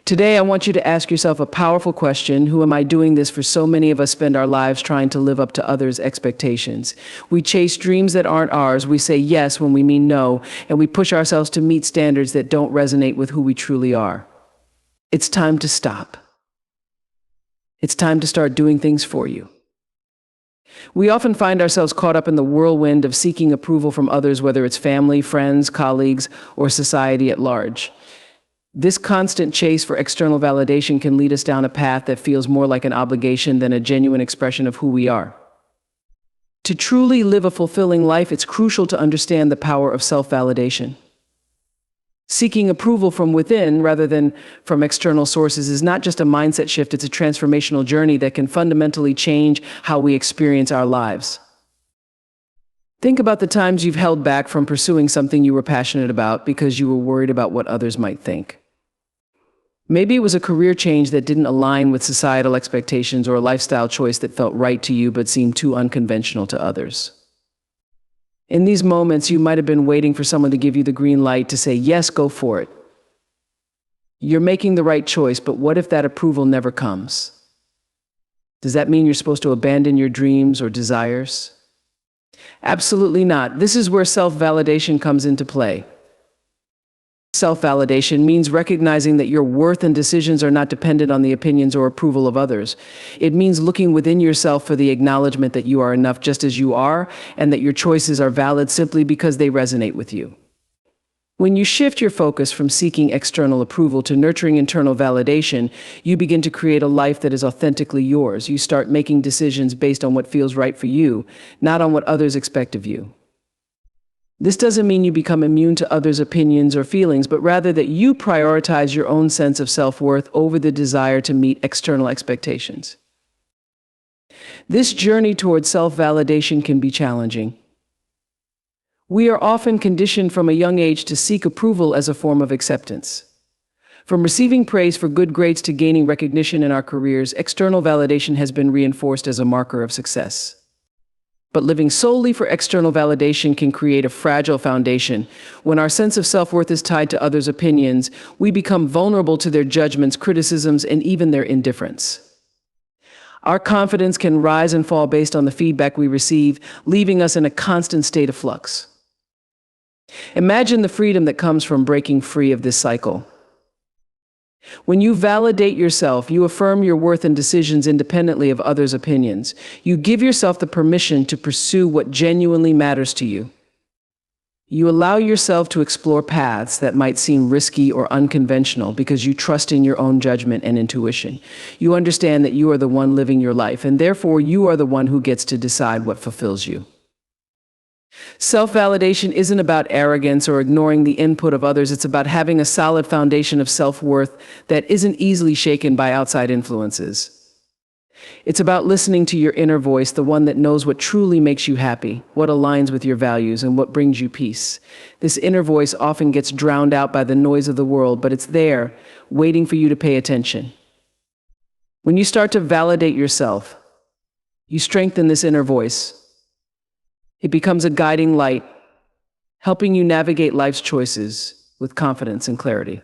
Today, I want you to ask yourself a powerful question. Who am I doing this for? So many of us spend our lives trying to live up to others' expectations. We chase dreams that aren't ours. We say yes when we mean no, and we push ourselves to meet standards that don't resonate with who we truly are. It's time to stop. It's time to start doing things for you. We often find ourselves caught up in the whirlwind of seeking approval from others, whether it's family, friends, colleagues, or society at large. This constant chase for external validation can lead us down a path that feels more like an obligation than a genuine expression of who we are. To truly live a fulfilling life, it's crucial to understand the power of self-validation. Seeking approval from within rather than from external sources is not just a mindset shift, it's a transformational journey that can fundamentally change how we experience our lives. Think about the times you've held back from pursuing something you were passionate about because you were worried about what others might think. Maybe it was a career change that didn't align with societal expectations, or a lifestyle choice that felt right to you but seemed too unconventional to others. In these moments, you might have been waiting for someone to give you the green light to say, yes, go for it. You're making the right choice, but what if that approval never comes? Does that mean you're supposed to abandon your dreams or desires? Absolutely not. This is where self-validation comes into play. Self-validation means recognizing that your worth and decisions are not dependent on the opinions or approval of others. It means looking within yourself for the acknowledgement that you are enough just as you are, and that your choices are valid simply because they resonate with you. When you shift your focus from seeking external approval to nurturing internal validation, you begin to create a life that is authentically yours. You start making decisions based on what feels right for you, not on what others expect of you. This doesn't mean you become immune to others' opinions or feelings, but rather that you prioritize your own sense of self-worth over the desire to meet external expectations. This journey towards self-validation can be challenging. We are often conditioned from a young age to seek approval as a form of acceptance. From receiving praise for good grades to gaining recognition in our careers, external validation has been reinforced as a marker of success. But living solely for external validation can create a fragile foundation. When our sense of self-worth is tied to others' opinions, we become vulnerable to their judgments, criticisms, and even their indifference. Our confidence can rise and fall based on the feedback we receive, leaving us in a constant state of flux. Imagine the freedom that comes from breaking free of this cycle. When you validate yourself, you affirm your worth and decisions independently of others' opinions. You give yourself the permission to pursue what genuinely matters to you. You allow yourself to explore paths that might seem risky or unconventional because you trust in your own judgment and intuition. You understand that you are the one living your life, and therefore you are the one who gets to decide what fulfills you. Self-validation isn't about arrogance or ignoring the input of others. It's about having a solid foundation of self-worth that isn't easily shaken by outside influences. It's about listening to your inner voice, the one that knows what truly makes you happy, what aligns with your values, and what brings you peace. This inner voice often gets drowned out by the noise of the world, but it's there, waiting for you to pay attention. When you start to validate yourself, you strengthen this inner voice. It becomes a guiding light, helping you navigate life's choices with confidence and clarity.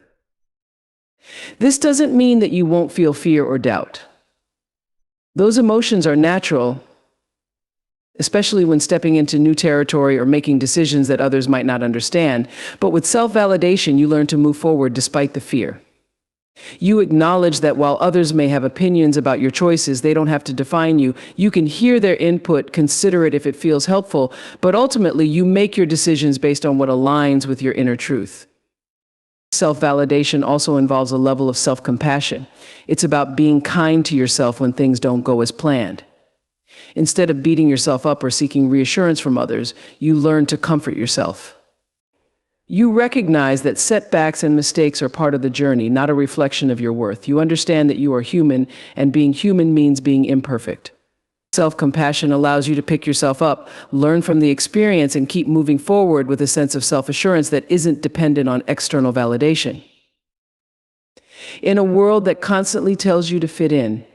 This doesn't mean that you won't feel fear or doubt. Those emotions are natural, especially when stepping into new territory or making decisions that others might not understand. But with self-validation, you learn to move forward despite the fear. You acknowledge that while others may have opinions about your choices, they don't have to define you. You can hear their input, consider it if it feels helpful, but ultimately you make your decisions based on what aligns with your inner truth. Self-validation also involves a level of self-compassion. It's about being kind to yourself when things don't go as planned. Instead of beating yourself up or seeking reassurance from others, you learn to comfort yourself. You recognize that setbacks and mistakes are part of the journey, not a reflection of your worth. You understand that you are human, and being human means being imperfect. Self-compassion allows you to pick yourself up, learn from the experience, and keep moving forward with a sense of self-assurance that isn't dependent on external validation. In a world that constantly tells you to fit in,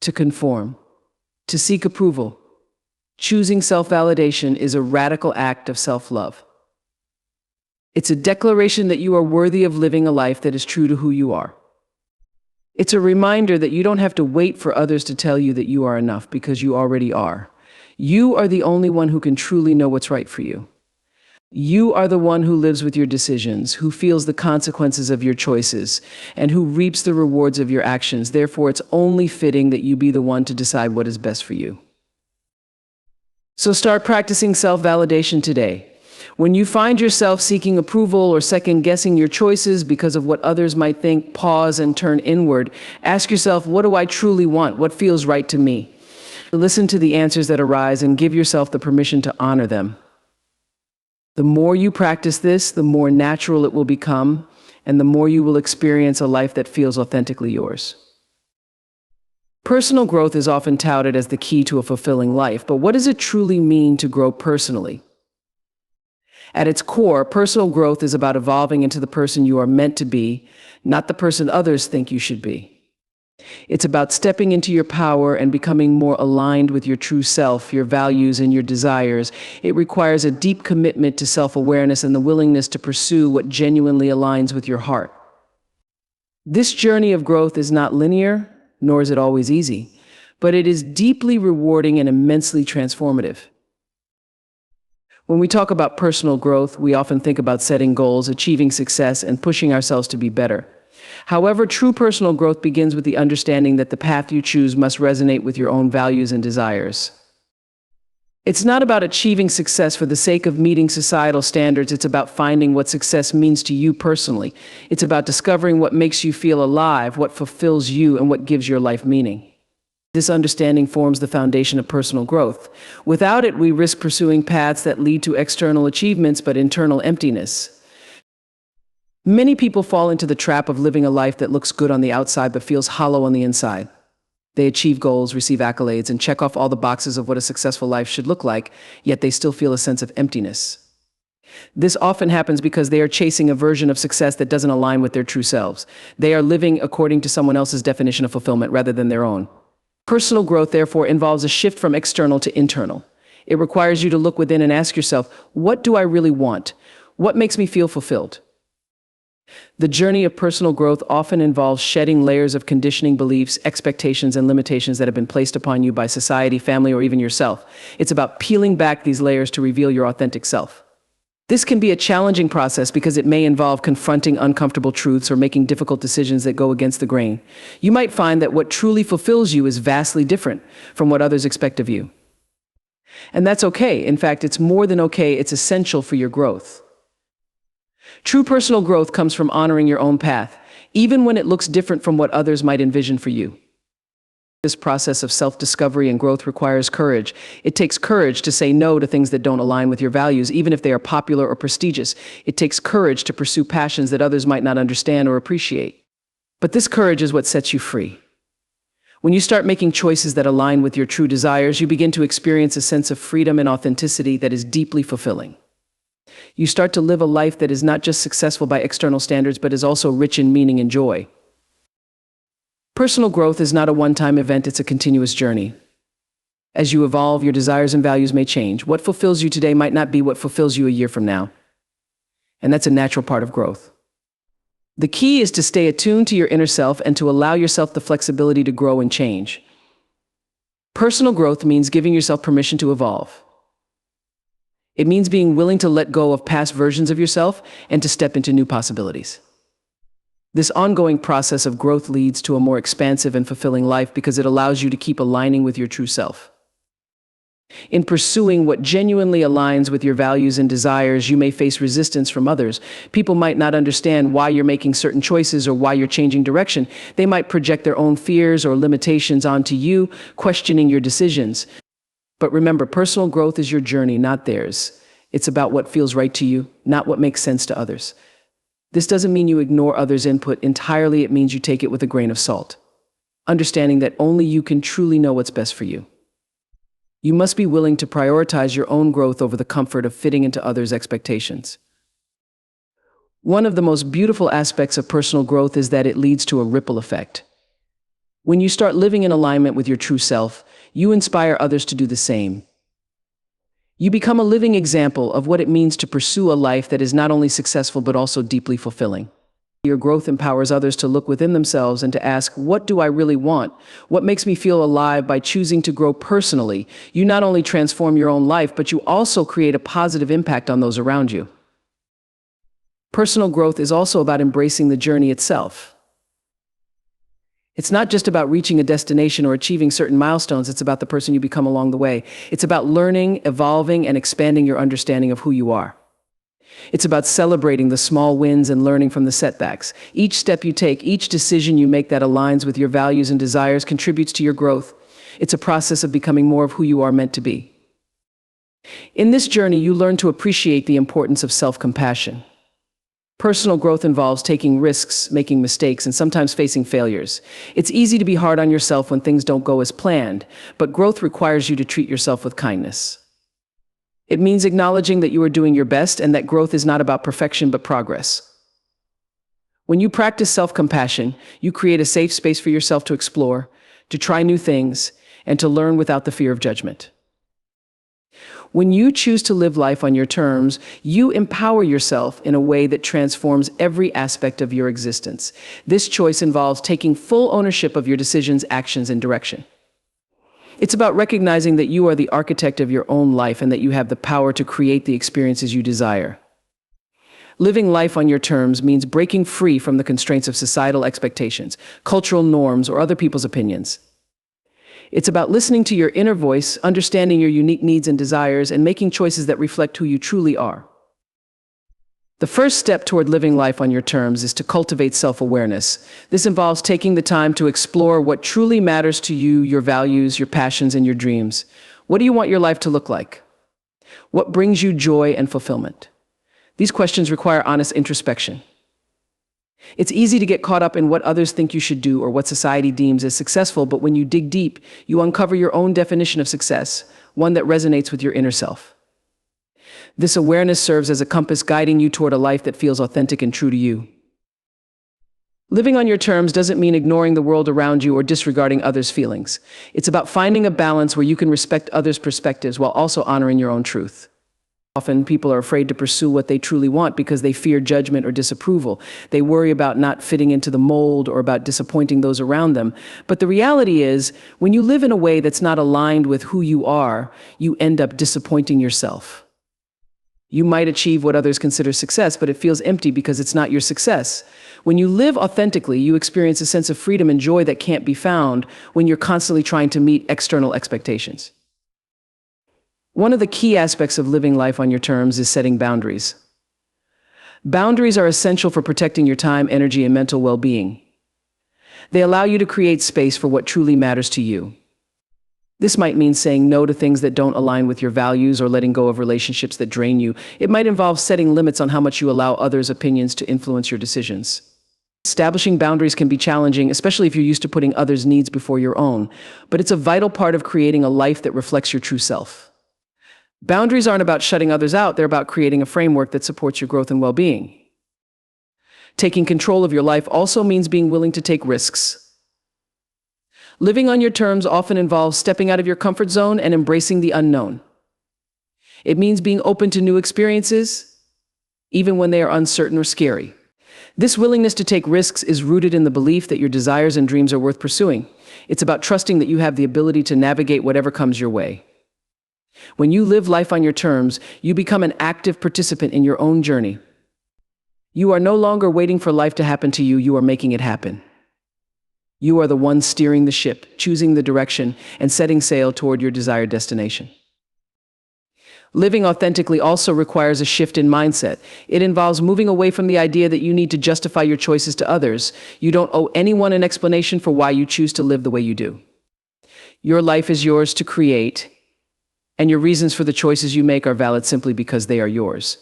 to conform, to seek approval, choosing self-validation is a radical act of self-love. It's a declaration that you are worthy of living a life that is true to who you are. It's a reminder that you don't have to wait for others to tell you that you are enough, because you already are. You are the only one who can truly know what's right for you. You are the one who lives with your decisions, who feels the consequences of your choices, and who reaps the rewards of your actions. Therefore, it's only fitting that you be the one to decide what is best for you. So start practicing self-validation today. When you find yourself seeking approval or second-guessing your choices because of what others might think, pause and turn inward. Ask yourself, what do I truly want? What feels right to me? Listen to the answers that arise and give yourself the permission to honor them. The more you practice this, the more natural it will become, and the more you will experience a life that feels authentically yours. Personal growth is often touted as the key to a fulfilling life, but what does it truly mean to grow personally? At its core, personal growth is about evolving into the person you are meant to be, not the person others think you should be. It's about stepping into your power and becoming more aligned with your true self, your values, and your desires. It requires a deep commitment to self-awareness and the willingness to pursue what genuinely aligns with your heart. This journey of growth is not linear, nor is it always easy, but it is deeply rewarding and immensely transformative. When we talk about personal growth, we often think about setting goals, achieving success, and pushing ourselves to be better. However, true personal growth begins with the understanding that the path you choose must resonate with your own values and desires. It's not about achieving success for the sake of meeting societal standards. It's about finding what success means to you personally. It's about discovering what makes you feel alive, what fulfills you, and what gives your life meaning. This understanding forms the foundation of personal growth. Without it, we risk pursuing paths that lead to external achievements but internal emptiness. Many people fall into the trap of living a life that looks good on the outside but feels hollow on the inside. They achieve goals, receive accolades, and check off all the boxes of what a successful life should look like, yet they still feel a sense of emptiness. This often happens because they are chasing a version of success that doesn't align with their true selves. They are living according to someone else's definition of fulfillment rather than their own. Personal growth, therefore, involves a shift from external to internal. It requires you to look within and ask yourself, what do I really want? What makes me feel fulfilled? The journey of personal growth often involves shedding layers of conditioning beliefs, expectations, and limitations that have been placed upon you by society, family, or even yourself. It's about peeling back these layers to reveal your authentic self. This can be a challenging process because it may involve confronting uncomfortable truths or making difficult decisions that go against the grain. You might find that what truly fulfills you is vastly different from what others expect of you. And that's okay. In fact, it's more than okay. It's essential for your growth. True personal growth comes from honoring your own path, even when it looks different from what others might envision for you. This process of self-discovery and growth requires courage. It takes courage to say no to things that don't align with your values, even if they are popular or prestigious. It takes courage to pursue passions that others might not understand or appreciate. But this courage is what sets you free. When you start making choices that align with your true desires, you begin to experience a sense of freedom and authenticity that is deeply fulfilling. You start to live a life that is not just successful by external standards, but is also rich in meaning and joy. Personal growth is not a one-time event, it's a continuous journey. As you evolve, your desires and values may change. What fulfills you today might not be what fulfills you a year from now. And that's a natural part of growth. The key is to stay attuned to your inner self and to allow yourself the flexibility to grow and change. Personal growth means giving yourself permission to evolve. It means being willing to let go of past versions of yourself and to step into new possibilities. This ongoing process of growth leads to a more expansive and fulfilling life because it allows you to keep aligning with your true self. In pursuing what genuinely aligns with your values and desires, you may face resistance from others. People might not understand why you're making certain choices or why you're changing direction. They might project their own fears or limitations onto you, questioning your decisions. But remember, personal growth is your journey, not theirs. It's about what feels right to you, not what makes sense to others. This doesn't mean you ignore others' input entirely. It means you take it with a grain of salt, understanding that only you can truly know what's best for you. You must be willing to prioritize your own growth over the comfort of fitting into others' expectations. One of the most beautiful aspects of personal growth is that it leads to a ripple effect. When you start living in alignment with your true self, you inspire others to do the same. You become a living example of what it means to pursue a life that is not only successful but also deeply fulfilling. Your growth empowers others to look within themselves and to ask, what do I really want? What makes me feel alive? By choosing to grow personally, you not only transform your own life, but you also create a positive impact on those around you. Personal growth is also about embracing the journey itself. It's not just about reaching a destination or achieving certain milestones, it's about the person you become along the way. It's about learning, evolving, and expanding your understanding of who you are. It's about celebrating the small wins and learning from the setbacks. Each step you take, each decision you make that aligns with your values and desires contributes to your growth. It's a process of becoming more of who you are meant to be. In this journey, you learn to appreciate the importance of self-compassion. Personal growth involves taking risks, making mistakes, and sometimes facing failures. It's easy to be hard on yourself when things don't go as planned, but growth requires you to treat yourself with kindness. It means acknowledging that you are doing your best and that growth is not about perfection but progress. When you practice self-compassion, you create a safe space for yourself to explore, to try new things, and to learn without the fear of judgment. When you choose to live life on your terms, you empower yourself in a way that transforms every aspect of your existence. This choice involves taking full ownership of your decisions, actions, and direction. It's about recognizing that you are the architect of your own life and that you have the power to create the experiences you desire. Living life on your terms means breaking free from the constraints of societal expectations, cultural norms, or other people's opinions. It's about listening to your inner voice, understanding your unique needs and desires, and making choices that reflect who you truly are. The first step toward living life on your terms is to cultivate self-awareness. This involves taking the time to explore what truly matters to you, your values, your passions, and your dreams. What do you want your life to look like? What brings you joy and fulfillment? These questions require honest introspection. It's easy to get caught up in what others think you should do or what society deems as successful, but when you dig deep, you uncover your own definition of success, one that resonates with your inner self. This awareness serves as a compass guiding you toward a life that feels authentic and true to you. Living on your terms doesn't mean ignoring the world around you or disregarding others' feelings. It's about finding a balance where you can respect others' perspectives while also honoring your own truth. Often, people are afraid to pursue what they truly want because they fear judgment or disapproval. They worry about not fitting into the mold or about disappointing those around them. But the reality is, when you live in a way that's not aligned with who you are, you end up disappointing yourself. You might achieve what others consider success, but it feels empty because it's not your success. When you live authentically, you experience a sense of freedom and joy that can't be found when you're constantly trying to meet external expectations. One of the key aspects of living life on your terms is setting boundaries. Boundaries are essential for protecting your time, energy, and mental well-being. They allow you to create space for what truly matters to you. This might mean saying no to things that don't align with your values or letting go of relationships that drain you. It might involve setting limits on how much you allow others' opinions to influence your decisions. Establishing boundaries can be challenging, especially if you're used to putting others' needs before your own, but it's a vital part of creating a life that reflects your true self. Boundaries aren't about shutting others out, they're about creating a framework that supports your growth and well-being. Taking control of your life also means being willing to take risks. Living on your terms often involves stepping out of your comfort zone and embracing the unknown. It means being open to new experiences, even when they are uncertain or scary. This willingness to take risks is rooted in the belief that your desires and dreams are worth pursuing. It's about trusting that you have the ability to navigate whatever comes your way. When you live life on your terms, you become an active participant in your own journey. You are no longer waiting for life to happen to you, you are making it happen. You are the one steering the ship, choosing the direction, and setting sail toward your desired destination. Living authentically also requires a shift in mindset. It involves moving away from the idea that you need to justify your choices to others. You don't owe anyone an explanation for why you choose to live the way you do. Your life is yours to create, and your reasons for the choices you make are valid simply because they are yours.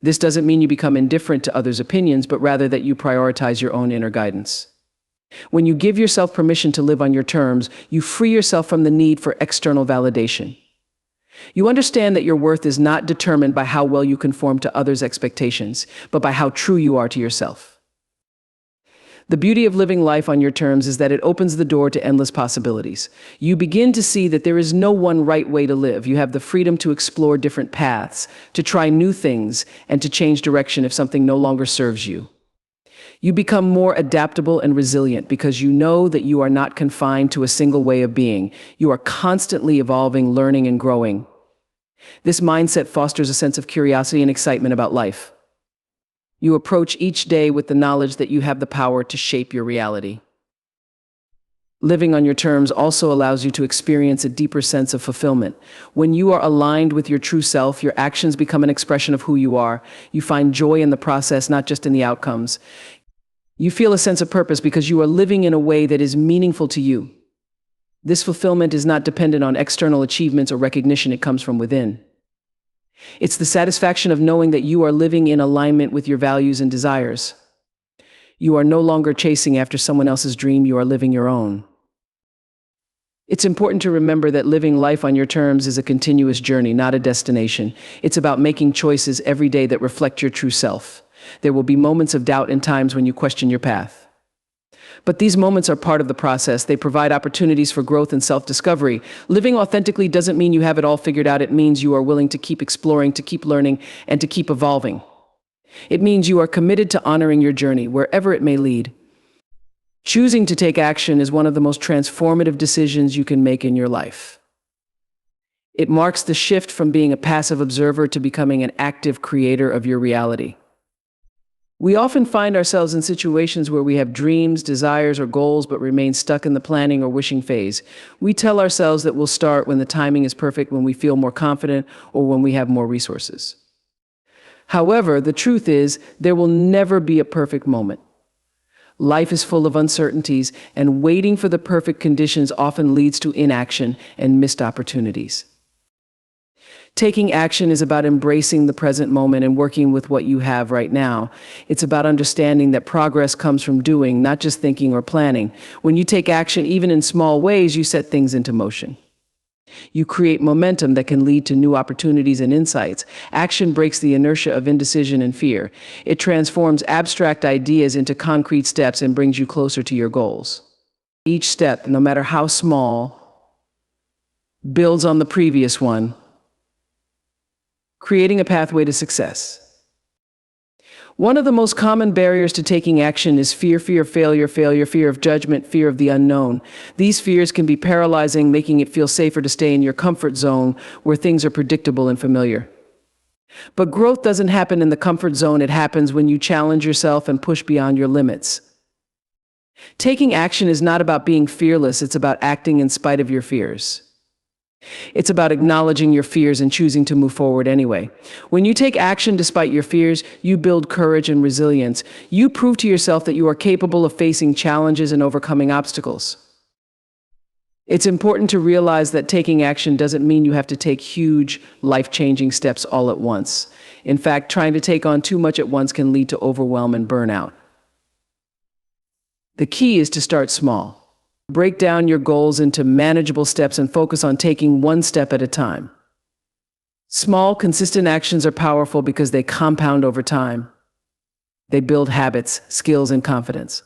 This doesn't mean you become indifferent to others' opinions, but rather that you prioritize your own inner guidance. When you give yourself permission to live on your terms, you free yourself from the need for external validation. You understand that your worth is not determined by how well you conform to others' expectations, but by how true you are to yourself. The beauty of living life on your terms is that it opens the door to endless possibilities. You begin to see that there is no one right way to live. You have the freedom to explore different paths, to try new things, and to change direction if something no longer serves you. You become more adaptable and resilient because you know that you are not confined to a single way of being. You are constantly evolving, learning, and growing. This mindset fosters a sense of curiosity and excitement about life. You approach each day with the knowledge that you have the power to shape your reality. Living on your terms also allows you to experience a deeper sense of fulfillment. When you are aligned with your true self, your actions become an expression of who you are. You find joy in the process, not just in the outcomes. You feel a sense of purpose because you are living in a way that is meaningful to you. This fulfillment is not dependent on external achievements or recognition, it comes from within. It's the satisfaction of knowing that you are living in alignment with your values and desires. You are no longer chasing after someone else's dream, you are living your own. It's important to remember that living life on your terms is a continuous journey, not a destination. It's about making choices every day that reflect your true self. There will be moments of doubt and times when you question your path. But these moments are part of the process. They provide opportunities for growth and self-discovery. Living authentically doesn't mean you have it all figured out. It means you are willing to keep exploring, to keep learning, and to keep evolving. It means you are committed to honoring your journey, wherever it may lead. Choosing to take action is one of the most transformative decisions you can make in your life. It marks the shift from being a passive observer to becoming an active creator of your reality. We often find ourselves in situations where we have dreams, desires, or goals, but remain stuck in the planning or wishing phase. We tell ourselves that we'll start when the timing is perfect, when we feel more confident, or when we have more resources. However, the truth is, there will never be a perfect moment. Life is full of uncertainties, and waiting for the perfect conditions often leads to inaction and missed opportunities. Taking action is about embracing the present moment and working with what you have right now. It's about understanding that progress comes from doing, not just thinking or planning. When you take action, even in small ways, you set things into motion. You create momentum that can lead to new opportunities and insights. Action breaks the inertia of indecision and fear. It transforms abstract ideas into concrete steps and brings you closer to your goals. Each step, no matter how small, builds on the previous one, creating a pathway to success. One of the most common barriers to taking action is fear of failure, fear of judgment, fear of the unknown. These fears can be paralyzing, making it feel safer to stay in your comfort zone where things are predictable and familiar. But growth doesn't happen in the comfort zone. It happens when you challenge yourself and push beyond your limits. Taking action is not about being fearless. It's about acting in spite of your fears. It's about acknowledging your fears and choosing to move forward anyway. When you take action despite your fears, you build courage and resilience. You prove to yourself that you are capable of facing challenges and overcoming obstacles. It's important to realize that taking action doesn't mean you have to take huge, life-changing steps all at once. In fact, trying to take on too much at once can lead to overwhelm and burnout. The key is to start small. Break down your goals into manageable steps and focus on taking one step at a time. Small, consistent actions are powerful because they compound over time. They build habits, skills, and confidence.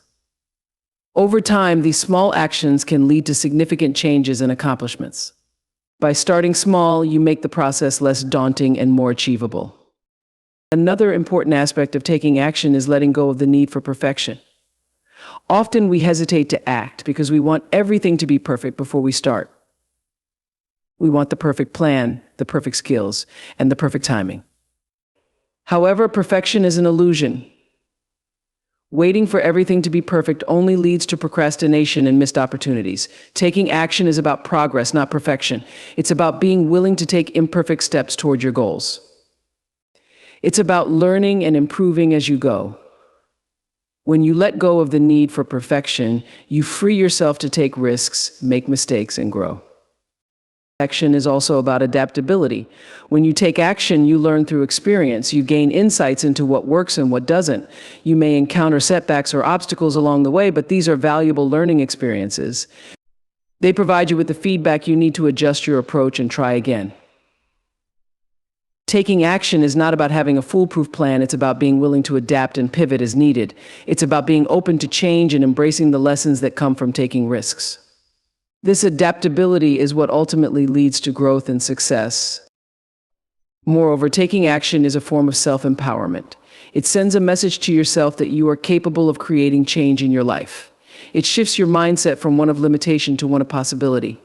Over time, these small actions can lead to significant changes and accomplishments. By starting small, you make the process less daunting and more achievable. Another important aspect of taking action is letting go of the need for perfection. Often we hesitate to act because we want everything to be perfect before we start. We want the perfect plan, the perfect skills, and the perfect timing. However, perfection is an illusion. Waiting for everything to be perfect only leads to procrastination and missed opportunities. Taking action is about progress, not perfection. It's about being willing to take imperfect steps toward your goals. It's about learning and improving as you go. When you let go of the need for perfection, you free yourself to take risks, make mistakes, and grow. Action is also about adaptability. When you take action, you learn through experience. You gain insights into what works and what doesn't. You may encounter setbacks or obstacles along the way, but these are valuable learning experiences. They provide you with the feedback you need to adjust your approach and try again. Taking action is not about having a foolproof plan. It's about being willing to adapt and pivot as needed. It's about being open to change and embracing the lessons that come from taking risks. This adaptability is what ultimately leads to growth and success. Moreover, taking action is a form of self-empowerment. It sends a message to yourself that you are capable of creating change in your life. It shifts your mindset from one of limitation to one of possibility.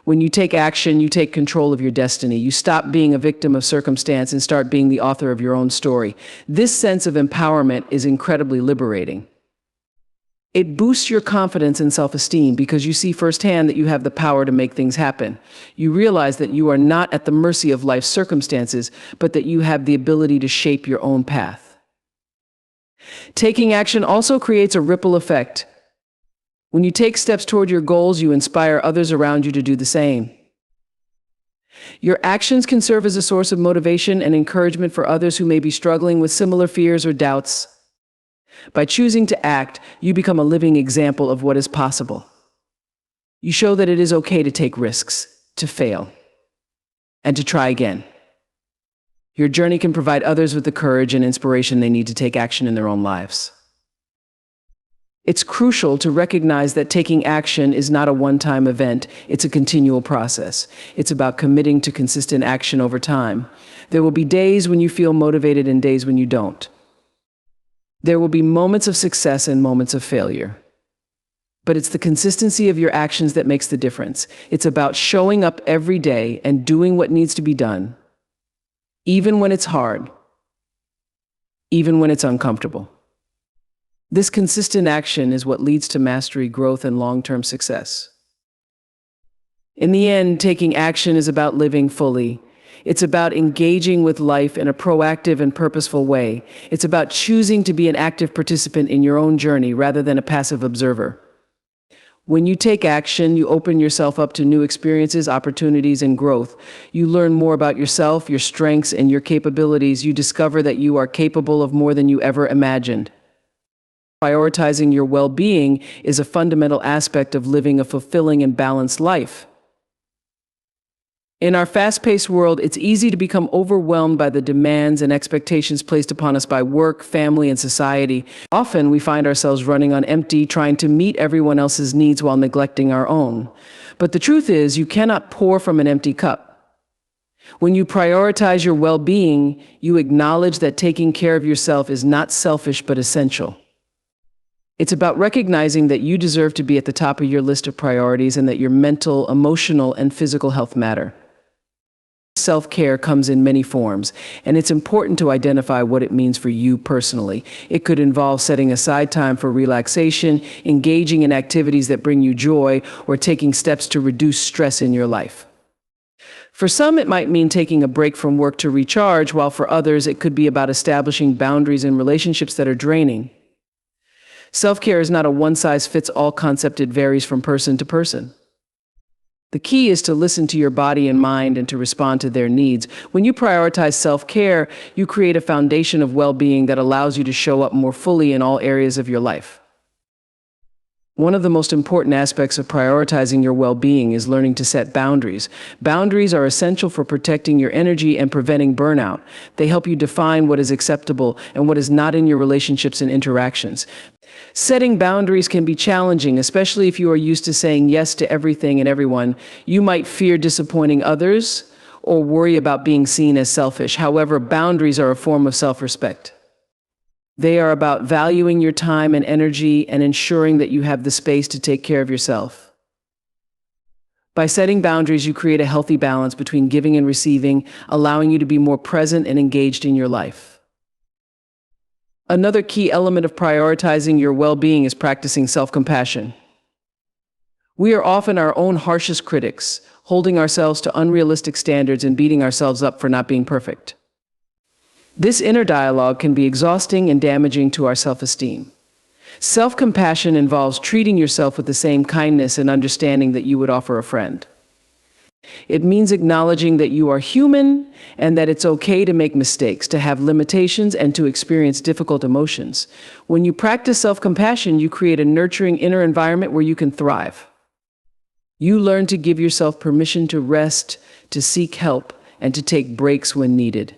When you take action, you take control of your destiny. You stop being a victim of circumstance and start being the author of your own story. This sense of empowerment is incredibly liberating. It boosts your confidence and self-esteem because you see firsthand that you have the power to make things happen. You realize that you are not at the mercy of life's circumstances, but that you have the ability to shape your own path. Taking action also creates a ripple effect. When you take steps toward your goals, you inspire others around you to do the same. Your actions can serve as a source of motivation and encouragement for others who may be struggling with similar fears or doubts. By choosing to act, you become a living example of what is possible. You show that it is okay to take risks, to fail, and to try again. Your journey can provide others with the courage and inspiration they need to take action in their own lives. It's crucial to recognize that taking action is not a one-time event. It's a continual process. It's about committing to consistent action over time. There will be days when you feel motivated and days when you don't. There will be moments of success and moments of failure. But it's the consistency of your actions that makes the difference. It's about showing up every day and doing what needs to be done, even when it's hard, even when it's uncomfortable. This consistent action is what leads to mastery, growth, and long-term success. In the end, taking action is about living fully. It's about engaging with life in a proactive and purposeful way. It's about choosing to be an active participant in your own journey rather than a passive observer. When you take action, you open yourself up to new experiences, opportunities, and growth. You learn more about yourself, your strengths, and your capabilities. You discover that you are capable of more than you ever imagined. Prioritizing your well-being is a fundamental aspect of living a fulfilling and balanced life. In our fast-paced world, it's easy to become overwhelmed by the demands and expectations placed upon us by work, family, and society. Often, we find ourselves running on empty, trying to meet everyone else's needs while neglecting our own. But the truth is, you cannot pour from an empty cup. When you prioritize your well-being, you acknowledge that taking care of yourself is not selfish but essential. It's about recognizing that you deserve to be at the top of your list of priorities and that your mental, emotional, and physical health matter. Self-care comes in many forms, and it's important to identify what it means for you personally. It could involve setting aside time for relaxation, engaging in activities that bring you joy, or taking steps to reduce stress in your life. For some, it might mean taking a break from work to recharge, while for others, it could be about establishing boundaries in relationships that are draining. Self-care is not a one-size-fits-all concept. It varies from person to person. The key is to listen to your body and mind and to respond to their needs. When you prioritize self-care, you create a foundation of well-being that allows you to show up more fully in all areas of your life. One of the most important aspects of prioritizing your well-being is learning to set boundaries. Boundaries are essential for protecting your energy and preventing burnout. They help you define what is acceptable and what is not in your relationships and interactions. Setting boundaries can be challenging, especially if you are used to saying yes to everything and everyone. You might fear disappointing others or worry about being seen as selfish. However, boundaries are a form of self-respect. They are about valuing your time and energy and ensuring that you have the space to take care of yourself. By setting boundaries, you create a healthy balance between giving and receiving, allowing you to be more present and engaged in your life. Another key element of prioritizing your well-being is practicing self-compassion. We are often our own harshest critics, holding ourselves to unrealistic standards and beating ourselves up for not being perfect. This inner dialogue can be exhausting and damaging to our self-esteem. Self-compassion involves treating yourself with the same kindness and understanding that you would offer a friend. It means acknowledging that you are human and that it's okay to make mistakes, to have limitations, and to experience difficult emotions. When you practice self-compassion, you create a nurturing inner environment where you can thrive. You learn to give yourself permission to rest, to seek help, and to take breaks when needed.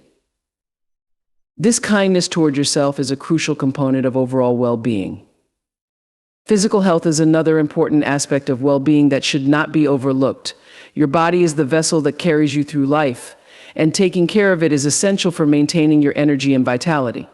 This kindness toward yourself is a crucial component of overall well-being. Physical health is another important aspect of well-being that should not be overlooked. Your body is the vessel that carries you through life, and taking care of it is essential for maintaining your energy and vitality.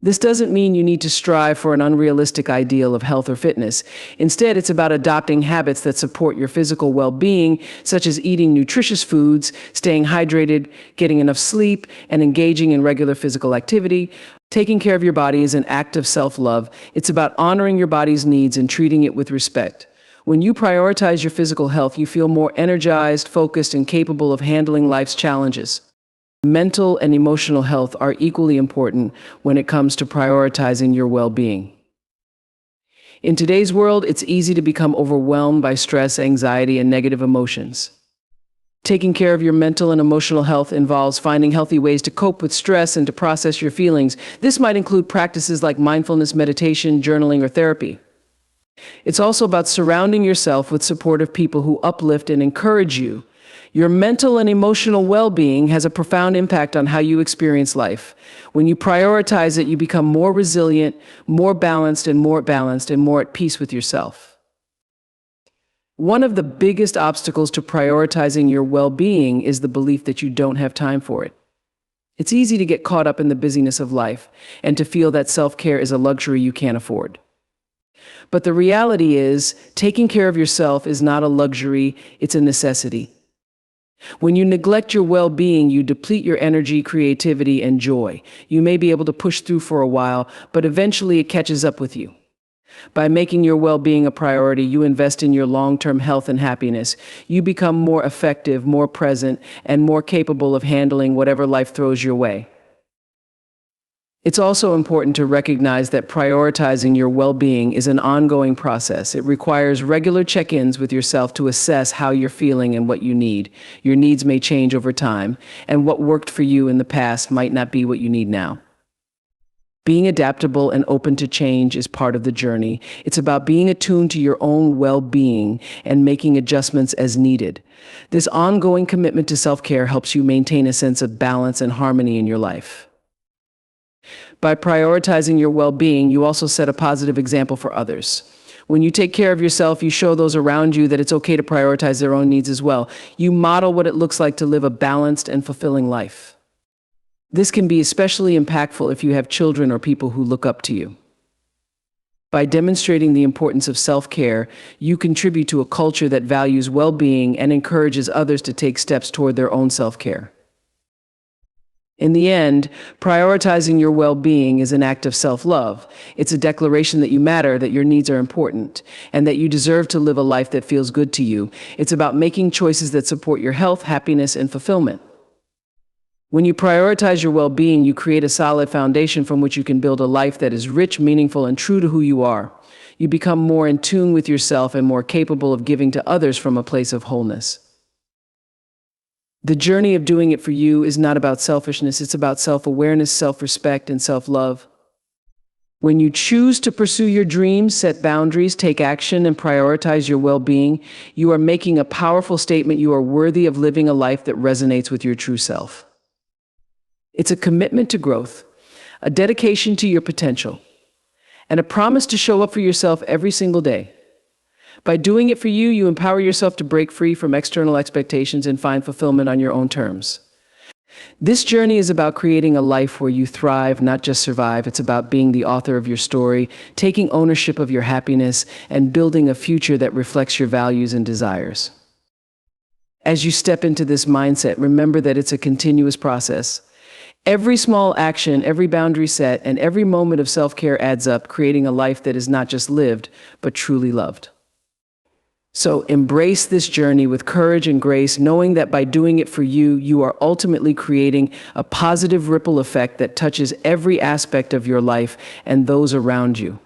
This doesn't mean you need to strive for an unrealistic ideal of health or fitness. Instead, it's about adopting habits that support your physical well-being, such as eating nutritious foods, staying hydrated, getting enough sleep, and engaging in regular physical activity. Taking care of your body is an act of self-love. It's about honoring your body's needs and treating it with respect. When you prioritize your physical health, you feel more energized, focused, and capable of handling life's challenges. Mental and emotional health are equally important when it comes to prioritizing your well-being. In today's world, it's easy to become overwhelmed by stress, anxiety, and negative emotions. Taking care of your mental and emotional health involves finding healthy ways to cope with stress and to process your feelings. This might include practices like mindfulness, meditation, journaling, or therapy. It's also about surrounding yourself with supportive people who uplift and encourage you. Your mental and emotional well-being has a profound impact on how you experience life. When you prioritize it, you become more resilient, more balanced, and more at peace with yourself. One of the biggest obstacles to prioritizing your well-being is the belief that you don't have time for it. It's easy to get caught up in the busyness of life and to feel that self-care is a luxury you can't afford. But the reality is, taking care of yourself is not a luxury, it's a necessity. When you neglect your well-being, you deplete your energy, creativity, and joy. You may be able to push through for a while, but eventually it catches up with you. By making your well-being a priority, you invest in your long-term health and happiness. You become more effective, more present, and more capable of handling whatever life throws your way. It's also important to recognize that prioritizing your well-being is an ongoing process. It requires regular check-ins with yourself to assess how you're feeling and what you need. Your needs may change over time, and what worked for you in the past might not be what you need now. Being adaptable and open to change is part of the journey. It's about being attuned to your own well-being and making adjustments as needed. This ongoing commitment to self-care helps you maintain a sense of balance and harmony in your life. By prioritizing your well-being, you also set a positive example for others. When you take care of yourself, you show those around you that it's okay to prioritize their own needs as well. You model what it looks like to live a balanced and fulfilling life. This can be especially impactful if you have children or people who look up to you. By demonstrating the importance of self-care, you contribute to a culture that values well-being and encourages others to take steps toward their own self-care. In the end, prioritizing your well-being is an act of self-love. It's a declaration that you matter, that your needs are important, and that you deserve to live a life that feels good to you. It's about making choices that support your health, happiness, and fulfillment. When you prioritize your well-being, you create a solid foundation from which you can build a life that is rich, meaningful, and true to who you are. You become more in tune with yourself and more capable of giving to others from a place of wholeness. The journey of doing it for you is not about selfishness, it's about self-awareness, self-respect, and self-love. When you choose to pursue your dreams, set boundaries, take action, and prioritize your well-being, you are making a powerful statement. You are worthy of living a life that resonates with your true self. It's a commitment to growth, a dedication to your potential, and a promise to show up for yourself every single day. By doing it for you, you empower yourself to break free from external expectations and find fulfillment on your own terms. This journey is about creating a life where you thrive, not just survive. It's about being the author of your story, taking ownership of your happiness, and building a future that reflects your values and desires. As you step into this mindset, remember that it's a continuous process. Every small action, every boundary set, and every moment of self-care adds up, creating a life that is not just lived, but truly loved. So embrace this journey with courage and grace, knowing that by doing it for you, you are ultimately creating a positive ripple effect that touches every aspect of your life and those around you.